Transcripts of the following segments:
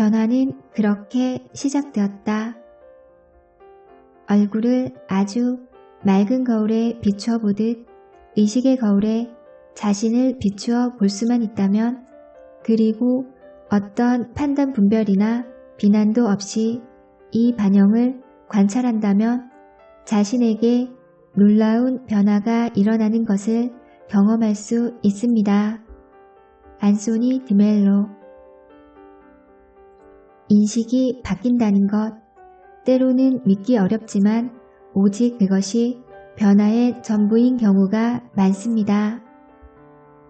변화는 그렇게 시작되었다. 얼굴을 아주 맑은 거울에 비추어 보듯 의식의 거울에 자신을 비추어 볼 수만 있다면, 그리고 어떤 판단 분별이나 비난도 없이 이 반영을 관찰한다면 자신에게 놀라운 변화가 일어나는 것을 경험할 수 있습니다. 안소니 드멜로. 인식이 바뀐다는 것, 때로는 믿기 어렵지만 오직 그것이 변화의 전부인 경우가 많습니다.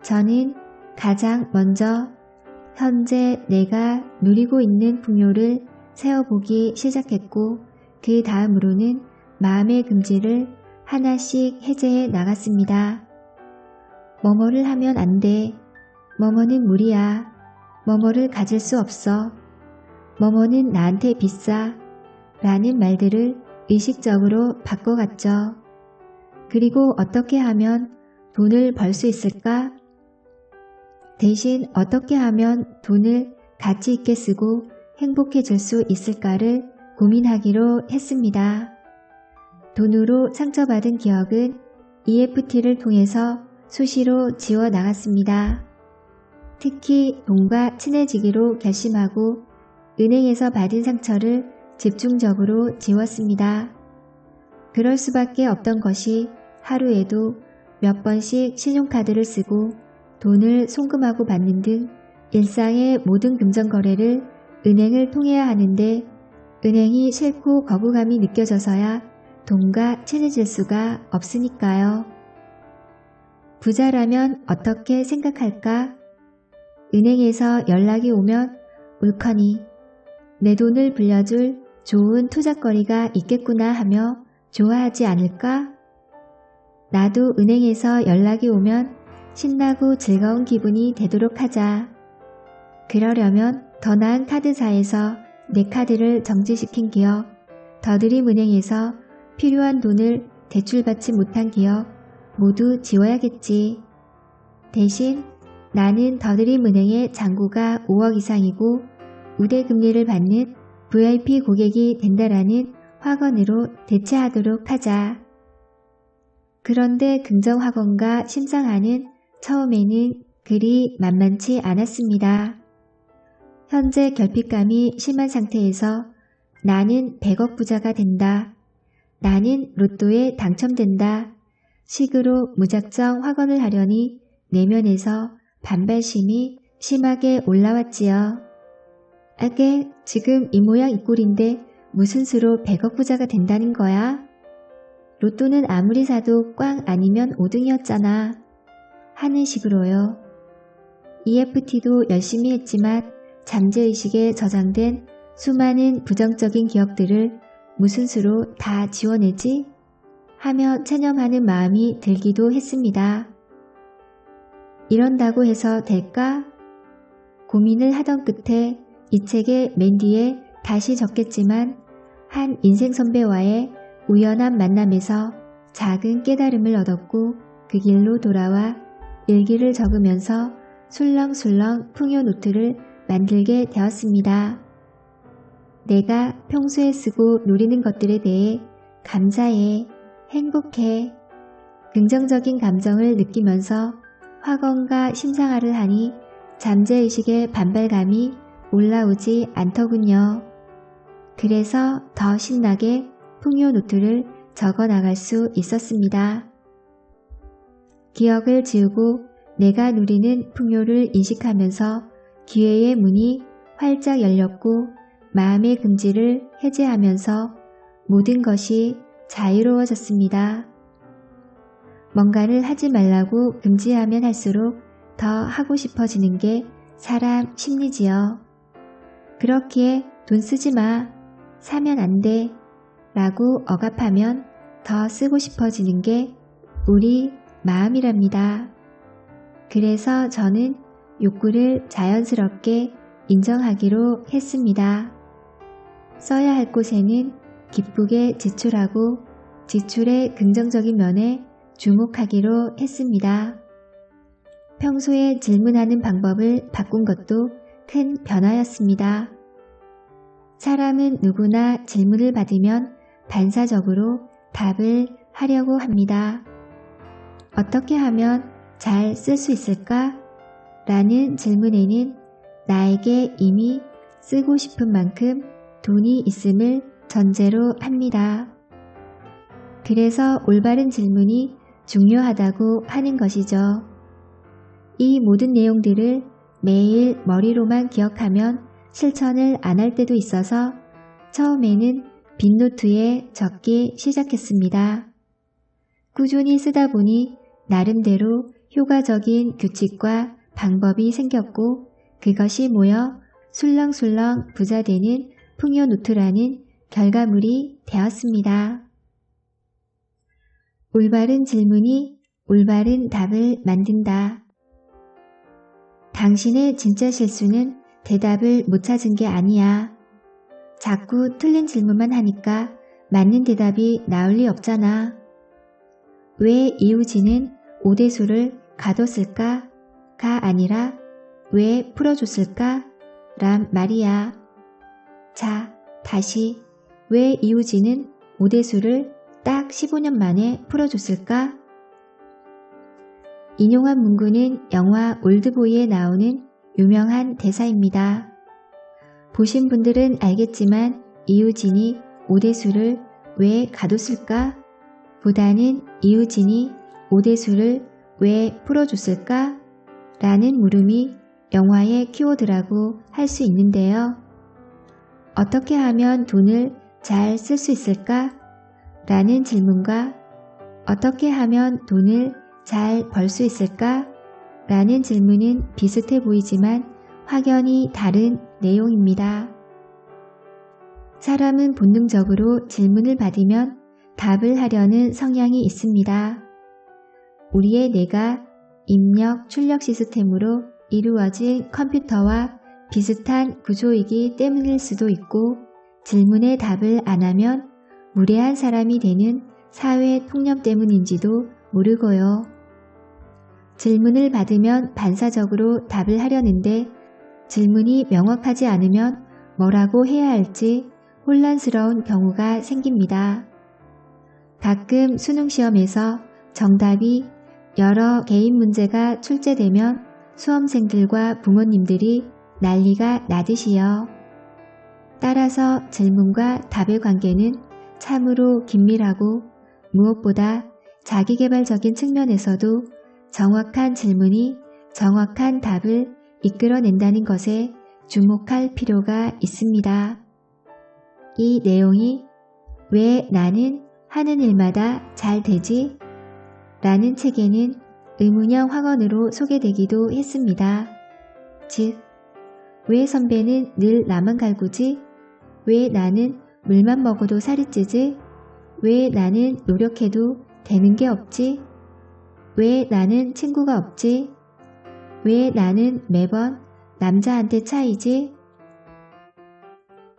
저는 가장 먼저 현재 내가 누리고 있는 풍요를 세어보기 시작했고, 그 다음으로는 마음의 금지를 하나씩 해제해 나갔습니다. 뭐뭐를 하면 안 돼. 뭐뭐는 무리야. 뭐뭐를 가질 수 없어. 뭐뭐는 나한테 비싸. 라는 말들을 의식적으로 바꿔갔죠. 그리고 어떻게 하면 돈을 벌 수 있을까? 대신 어떻게 하면 돈을 가치 있게 쓰고 행복해질 수 있을까를 고민하기로 했습니다. 돈으로 상처받은 기억은 EFT를 통해서 수시로 지워 나갔습니다. 특히 돈과 친해지기로 결심하고 은행에서 받은 상처를 집중적으로 지웠습니다. 그럴 수밖에 없던 것이 하루에도 몇 번씩 신용카드를 쓰고 돈을 송금하고 받는 등 일상의 모든 금전거래를 은행을 통해야 하는데, 은행이 싫고 거부감이 느껴져서야 돈과 친해질 수가 없으니까요. 부자라면 어떻게 생각할까? 은행에서 연락이 오면 울커니 내 돈을 불려줄 좋은 투자거리가 있겠구나 하며 좋아하지 않을까? 나도 은행에서 연락이 오면 신나고 즐거운 기분이 되도록 하자. 그러려면 더 나은 카드사에서 내 카드를 정지시킨 기억, 더드림은행에서 필요한 돈을 대출받지 못한 기억 모두 지워야겠지. 대신 나는 더드림은행의 잔고가 5억 이상이고 우대금리를 받는 VIP 고객이 된다라는 확언으로 대체하도록 하자. 그런데 긍정확언과 심상하는 처음에는 그리 만만치 않았습니다. 현재 결핍감이 심한 상태에서 나는 100억 부자가 된다. 나는 로또에 당첨된다. 식으로 무작정 확언을 하려니 내면에서 반발심이 심하게 올라왔지요. 아게, 지금 이 모양 이 꼴인데 무슨 수로 100억 부자가 된다는 거야? 로또는 아무리 사도 꽝 아니면 5등이었잖아. 하는 식으로요. EFT도 열심히 했지만 잠재의식에 저장된 수많은 부정적인 기억들을 무슨 수로 다 지워내지? 하며 체념하는 마음이 들기도 했습니다. 이런다고 해서 될까? 고민을 하던 끝에 이 책의 맨 뒤에 다시 적겠지만 한 인생 선배와의 우연한 만남에서 작은 깨달음을 얻었고 그 길로 돌아와 일기를 적으면서 술렁술렁 풍요 노트를 만들게 되었습니다. 내가 평소에 쓰고 누리는 것들에 대해 감사해, 행복해, 긍정적인 감정을 느끼면서 확언과 심상화를 하니 잠재의식의 반발감이 올라오지 않더군요. 그래서 더 신나게 풍요 노트를 적어 나갈 수 있었습니다. 기억을 지우고 내가 누리는 풍요를 인식하면서 기회의 문이 활짝 열렸고 마음의 금지를 해제하면서 모든 것이 자유로워졌습니다. 뭔가를 하지 말라고 금지하면 할수록 더 하고 싶어지는 게 사람 심리지요. 그렇기에 돈 쓰지 마, 사면 안 돼 라고 억압하면 더 쓰고 싶어지는 게 우리 마음이랍니다. 그래서 저는 욕구를 자연스럽게 인정하기로 했습니다. 써야 할 곳에는 기쁘게 지출하고 지출의 긍정적인 면에 주목하기로 했습니다. 평소에 질문하는 방법을 바꾼 것도 큰 변화였습니다. 사람은 누구나 질문을 받으면 반사적으로 답을 하려고 합니다. 어떻게 하면 잘 쓸 수 있을까? 라는 질문에는 나에게 이미 쓰고 싶은 만큼 돈이 있음을 전제로 합니다. 그래서 올바른 질문이 중요하다고 하는 것이죠. 이 모든 내용들을 매일 머리로만 기억하면 실천을 안 할 때도 있어서 처음에는 빈노트에 적기 시작했습니다. 꾸준히 쓰다 보니 나름대로 효과적인 규칙과 방법이 생겼고 그것이 모여 술렁술렁 부자되는 풍요노트라는 결과물이 되었습니다. 올바른 질문이 올바른 답을 만든다. 당신의 진짜 실수는 대답을 못 찾은 게 아니야. 자꾸 틀린 질문만 하니까 맞는 대답이 나올 리 없잖아. 왜 이우진은 오대수를 가뒀을까? 가 아니라 왜 풀어줬을까? 란 말이야. 자, 다시 왜 이우진은 오대수를 딱 15년 만에 풀어줬을까? 인용한 문구는 영화 올드보이에 나오는 유명한 대사입니다. 보신 분들은 알겠지만 이우진이 오대수를 왜 가뒀을까? 보다는 이우진이 오대수를 왜 풀어줬을까? 라는 물음이 영화의 키워드라고 할 수 있는데요. 어떻게 하면 돈을 잘 쓸 수 있을까? 라는 질문과 어떻게 하면 돈을 잘 벌 수 있을까? 라는 질문은 비슷해 보이지만 확연히 다른 내용입니다. 사람은 본능적으로 질문을 받으면 답을 하려는 성향이 있습니다. 우리의 뇌가 입력, 출력 시스템으로 이루어진 컴퓨터와 비슷한 구조이기 때문일 수도 있고 질문에 답을 안 하면 무례한 사람이 되는 사회 통념 때문인지도 모르고요. 질문을 받으면 반사적으로 답을 하려는데 질문이 명확하지 않으면 뭐라고 해야 할지 혼란스러운 경우가 생깁니다. 가끔 수능시험에서 정답이 여러 개인 문제가 출제되면 수험생들과 부모님들이 난리가 나듯이요. 따라서 질문과 답의 관계는 참으로 긴밀하고 무엇보다 자기계발적인 측면에서도 정확한 질문이 정확한 답을 이끌어낸다는 것에 주목할 필요가 있습니다. 이 내용이 왜 나는 하는 일마다 잘 되지? 라는 책에는 의문형 확언으로 소개되기도 했습니다. 즉, 왜 선배는 늘 나만 갈구지? 왜 나는 물만 먹어도 살이 찌지? 왜 나는 노력해도 되는 게 없지? 왜 나는 친구가 없지? 왜 나는 매번 남자한테 차이지?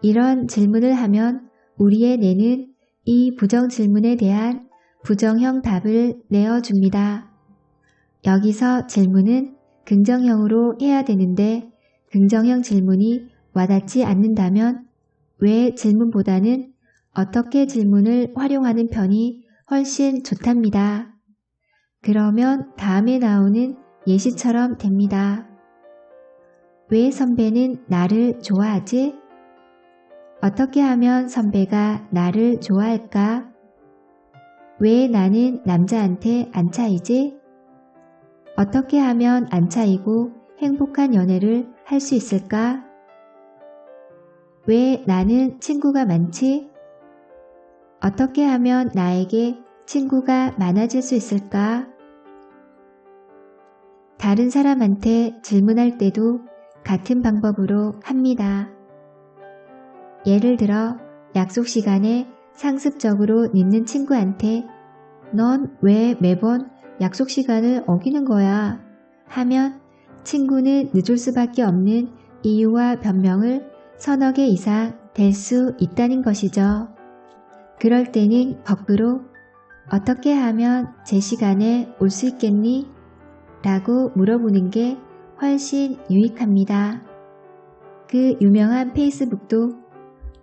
이런 질문을 하면 우리의 뇌는 이 부정 질문에 대한 부정형 답을 내어줍니다. 여기서 질문은 긍정형으로 해야 되는데 긍정형 질문이 와닿지 않는다면 왜 질문보다는 어떻게 질문을 활용하는 편이 훨씬 좋답니다. 그러면 다음에 나오는 예시처럼 됩니다. 왜 선배는 나를 좋아하지? 어떻게 하면 선배가 나를 좋아할까? 왜 나는 남자한테 안 차이지? 어떻게 하면 안 차이고 행복한 연애를 할 수 있을까? 왜 나는 친구가 많지? 어떻게 하면 나에게 친구가 많아질 수 있을까? 다른 사람한테 질문할 때도 같은 방법으로 합니다. 예를 들어 약속 시간에 상습적으로 늦는 친구한테 넌 왜 매번 약속 시간을 어기는 거야? 하면 친구는 늦을 수밖에 없는 이유와 변명을 서너 개 이상 댈 수 있다는 것이죠. 그럴 때는 거꾸로 어떻게 하면 제 시간에 올 수 있겠니? 라고 물어보는 게 훨씬 유익합니다. 그 유명한 페이스북도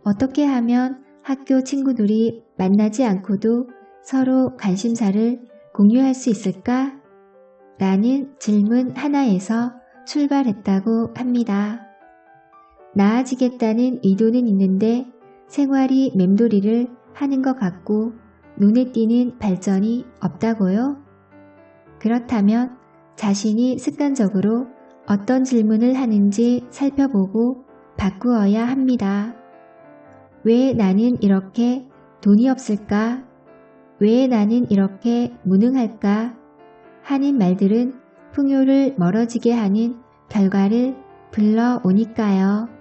어떻게 하면 학교 친구들이 만나지 않고도 서로 관심사를 공유할 수 있을까? 라는 질문 하나에서 출발했다고 합니다. 나아지겠다는 의도는 있는데 생활이 맴돌이를 하는 것 같고 눈에 띄는 발전이 없다고요? 그렇다면 자신이 습관적으로 어떤 질문을 하는지 살펴보고 바꾸어야 합니다. 왜 나는 이렇게 돈이 없을까? 왜 나는 이렇게 무능할까? 하는 말들은 풍요를 멀어지게 하는 결과를 불러오니까요.